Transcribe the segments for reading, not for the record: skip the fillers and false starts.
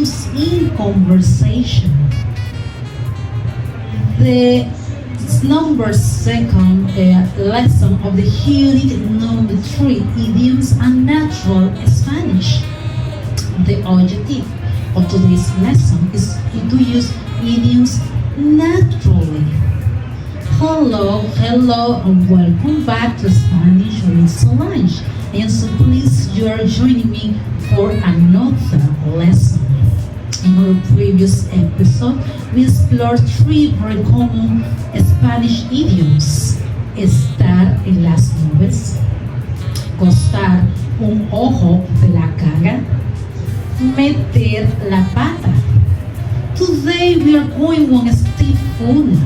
idioms in conversation. The number second lesson of the unit number 3, Idioms Natural Spanish. The objective of today's lesson is to use idioms naturally. Hello, and welcome back to Spanish with Solange. And so please, you are joining me for another lesson. In our previous episode, we explored 3 very common Spanish idioms. Estar en las nubes, costar un ojo de la cara, meter la pata. Today we are going one step further.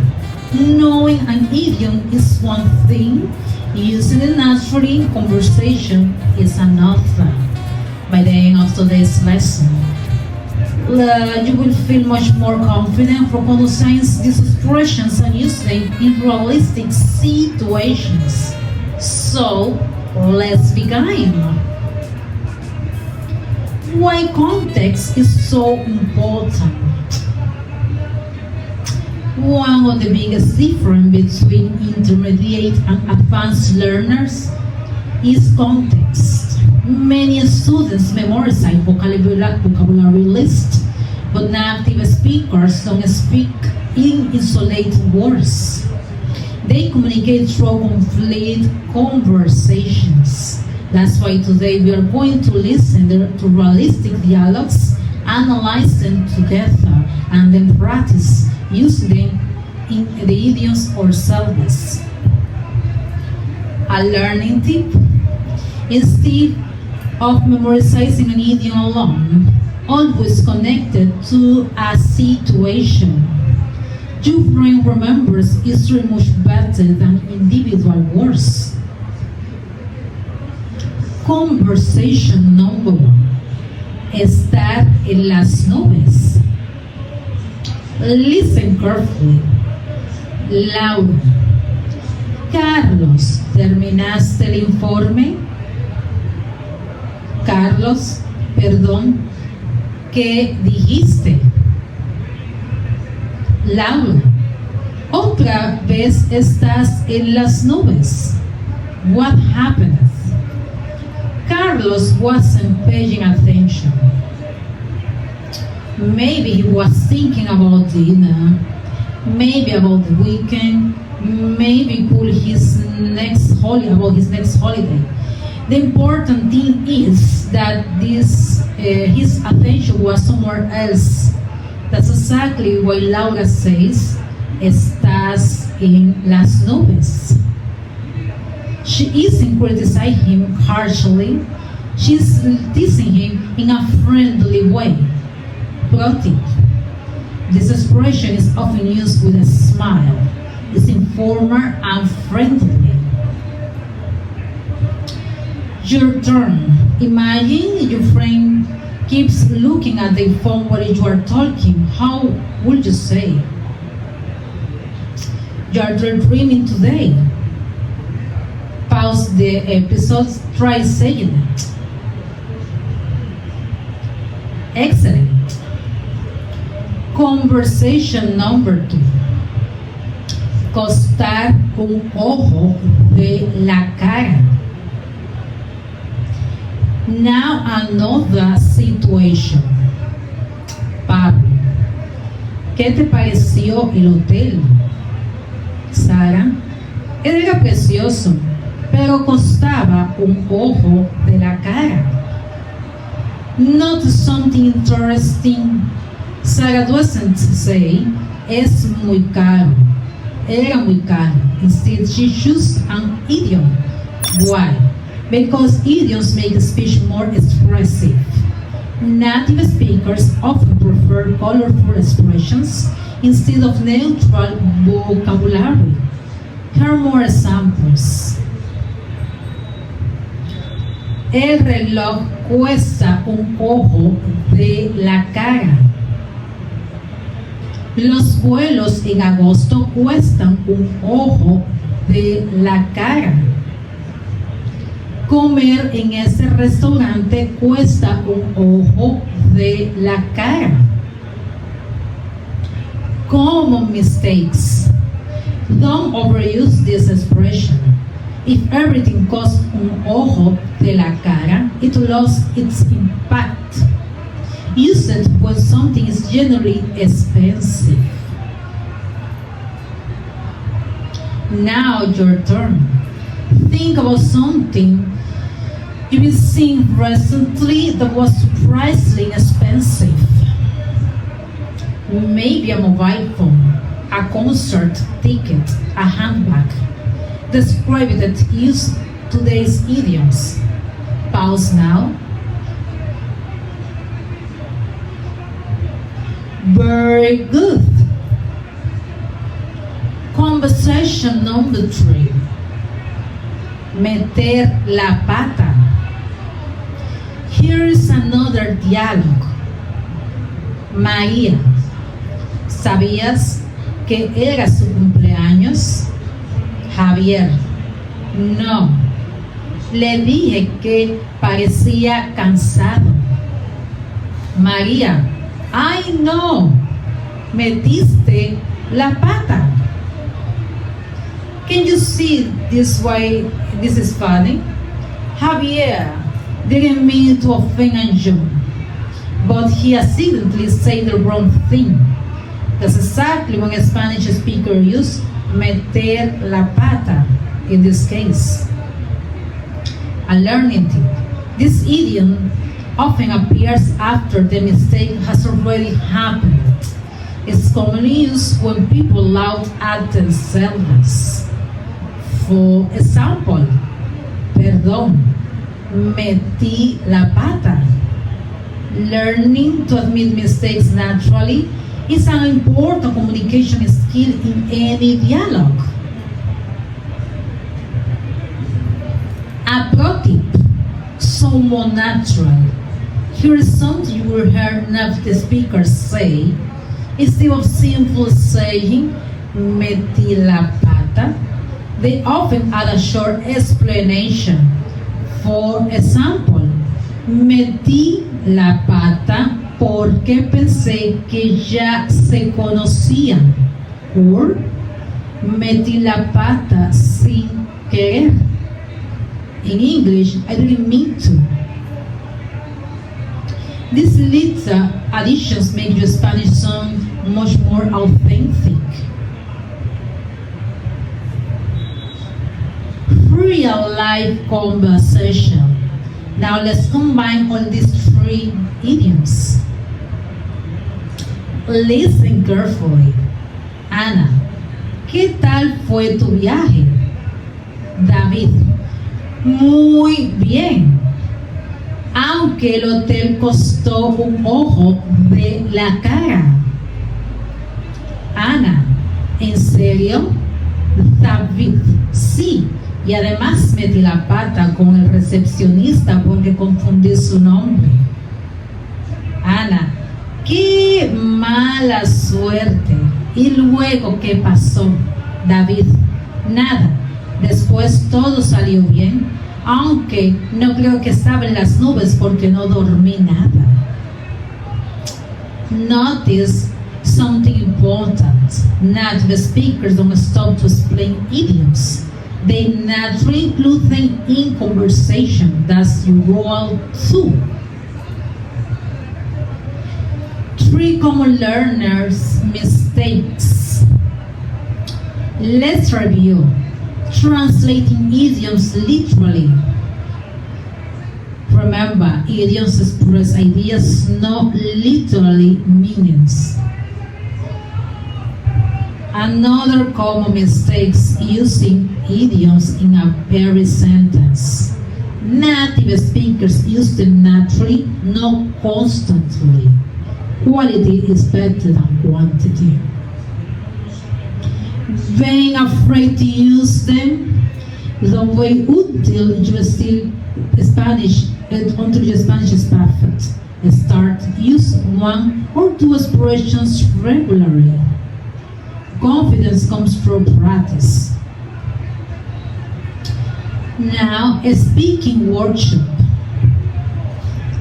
Knowing an idiom is one thing, using it naturally in conversation is another. By the end of today's lesson, you will feel much more confident for understanding these expressions and using them in realistic situations. So, let's begin. Why context is so important? One of the biggest differences between intermediate and advanced learners is context. Many students memorize vocabulary lists, but native speakers don't speak in isolated words. They communicate through complete conversations. That's why today we are going to listen to realistic dialogues, analyze them together, and then practice using them in the idioms ourselves. A learning tip: instead of memorizing an idiom alone, always connected to a situation. Your brain remembers history much better than individual words. Conversation number 1. Estar en las nubes. Listen carefully. Laura. Carlos, ¿terminaste el informe? Carlos, perdón, ¿qué dijiste? Laura, otra vez estás en las nubes. What happened? Carlos wasn't paying attention. Maybe he was thinking about dinner, maybe about the weekend, maybe about his next holiday. The important thing is that his attention was somewhere else. That's exactly why Laura says, "Estás en las nubes." She isn't criticizing him harshly. She's teasing him in a friendly way. Pro tip: this expression is often used with a smile. It's informal and friendly. Your turn. Imagine your friend keeps looking at the phone while you are talking. How would you say? You are dreaming today. Pause the episode, try saying it. Excellent. Conversation number 2. Costar un ojo de la cara. Now another situation. Pablo, ¿qué te pareció el hotel? Sara, era precioso, pero costaba un ojo de la cara. Not something interesting. Sara doesn't say, es muy caro. Era muy caro. Instead, she chose an idiom. Why? Because idioms make speech more expressive. Native speakers often prefer colorful expressions instead of neutral vocabulary. Here are more examples. El reloj cuesta un ojo de la cara. Los vuelos en agosto cuestan un ojo de la cara. Comer en ese restaurante cuesta un ojo de la cara. Common mistakes. Don't overuse this expression. If everything costs un ojo de la cara, it lost its impact. Use it when something is generally expensive. Now your turn. Think about something you've been seeing recently that was surprisingly expensive. Maybe a mobile phone, a concert ticket, a handbag. Describe it and use today's idioms. Pause now. Very good. Conversation number 3. Meter la pata. Here is another dialogue. María, ¿sabías que era su cumpleaños? Javier, no. Le dije que parecía cansado. María, ay no, metiste la pata. Can you see this why this is funny? Javier didn't mean to offend you, but he accidentally said the wrong thing. That's exactly what a Spanish speaker use meter la pata in this case. A learning tip. This idiom often appears after the mistake has already happened. It's commonly used when people laugh at themselves. For example, perdón, metí la pata. Learning to admit mistakes naturally is an important communication skill in any dialogue. A pro tip, someone natural. Here is something you will hear native speakers say. Instead of simply saying, metí la pata, they often add a short explanation. For example, metí la pata porque pensé que ya se conocían. Or, metí la pata sin querer. In English, I didn't mean to. These little additions make your Spanish sound much more authentic. Real life conversation. Now let's combine all these 3 idioms. Listen carefully. Ana, ¿qué tal fue tu viaje? David, muy bien. Aunque el hotel costó un ojo de la cara. Ana, ¿en serio? David, sí. Y además metí la pata con el recepcionista porque confundí su nombre. Ana, qué mala suerte. ¿Y luego qué pasó? David, nada. Después todo salió bien, aunque no creo que estaba en las nubes porque no dormí nada. Notice something important. Native speakers don't stop to explain idioms. They naturally include them in conversation. That's your role too. 3 common learners' mistakes. Let's review. Translating idioms literally. Remember, idioms express ideas, not literally meanings. Another common mistake is using idioms in a very sentence. Native speakers use them naturally, not constantly. Quality is better than quantity. Being afraid to use them, don't wait until you still Spanish, until your Spanish is perfect. Start use 1 or 2 expressions regularly. Confidence comes from practice. Now, a speaking workshop.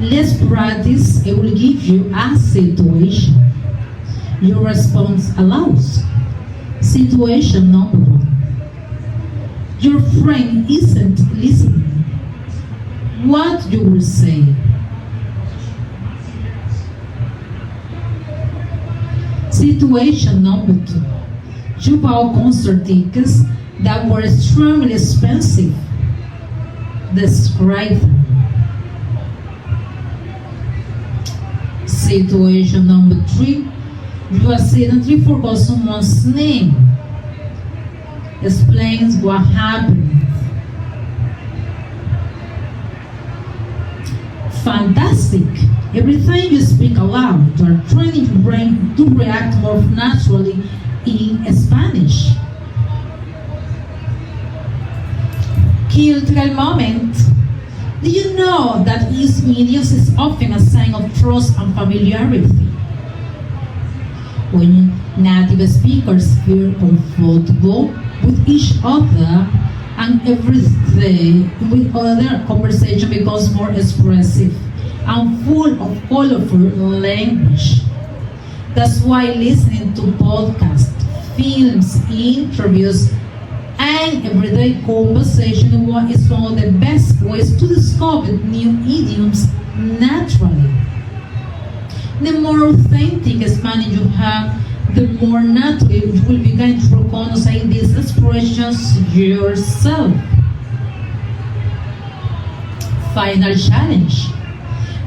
Let's practice. It will give you a situation. Your response allows. Situation number 1. Your friend isn't listening. What you will say? Situation number 2. You bought concert tickets that were extremely expensive. Describe them. Situation number 3. You accidentally forgot someone's name. Explains what happened. Fantastic! Every time you speak aloud, you are training your brain to react more naturally in Spanish. Cultural moment. Do you know that using idioms is often a sign of trust and familiarity? When native speakers feel comfortable with each other and every day with other, conversation becomes more expressive and full of colorful language. That's why listening to podcasts, films, interviews, and everyday conversation is one of the best ways to discover new idioms naturally. The more authentic Spanish you have, the more naturally you will begin to recognize these expressions yourself. Final challenge.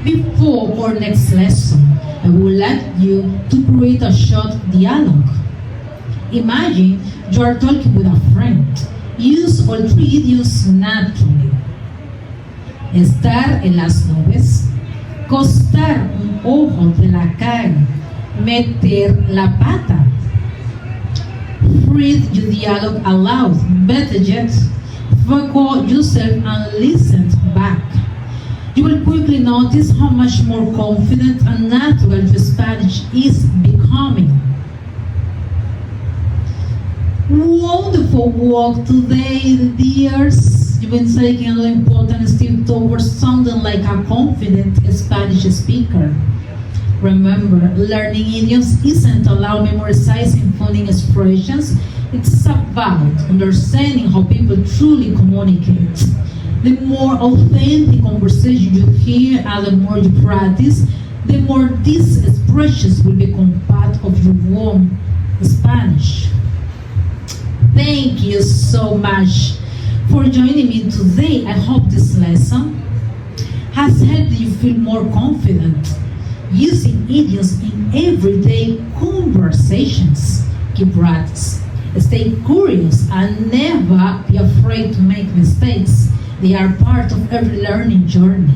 Before our next lesson, I would like you to create a short dialogue. Imagine you are talking with a friend. Use all 3 idioms naturally. Estar en las nubes, costar un ojo de la cara, meter la pata. Read your dialogue aloud. Better yet, record yourself and listen back. You will quickly notice how much more confident and natural your Spanish is becoming. Wonderful work today, dears. You've been taking another important step towards sounding like a confident Spanish speaker. Remember, learning idioms isn't about memorizing funny expressions. It's about understanding how people truly communicate. The more authentic conversation you hear and the more you practice, the more these expressions will become part of your own Spanish. Thank you so much for joining me today. I hope this lesson has helped you feel more confident using idioms in everyday conversations. Keep practice. Stay curious and never be afraid to make mistakes. They are part of every learning journey.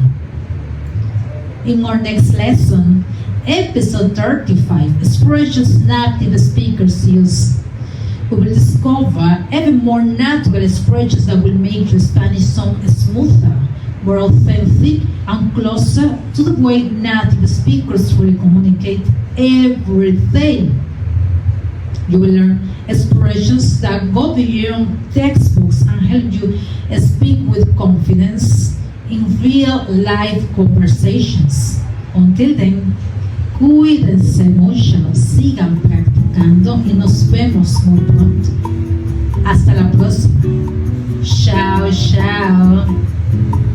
In our next lesson, episode 35, expressions native speakers use, we will discover even more natural expressions that will make your Spanish sound smoother, more authentic, and closer to the way native speakers really communicate every day. You will learn expressions that go beyond textbooks and help you speak with confidence in real life conversations. Until then, cuídense mucho, sigan practicando y nos vemos muy pronto. Hasta la próxima. Chao, chao.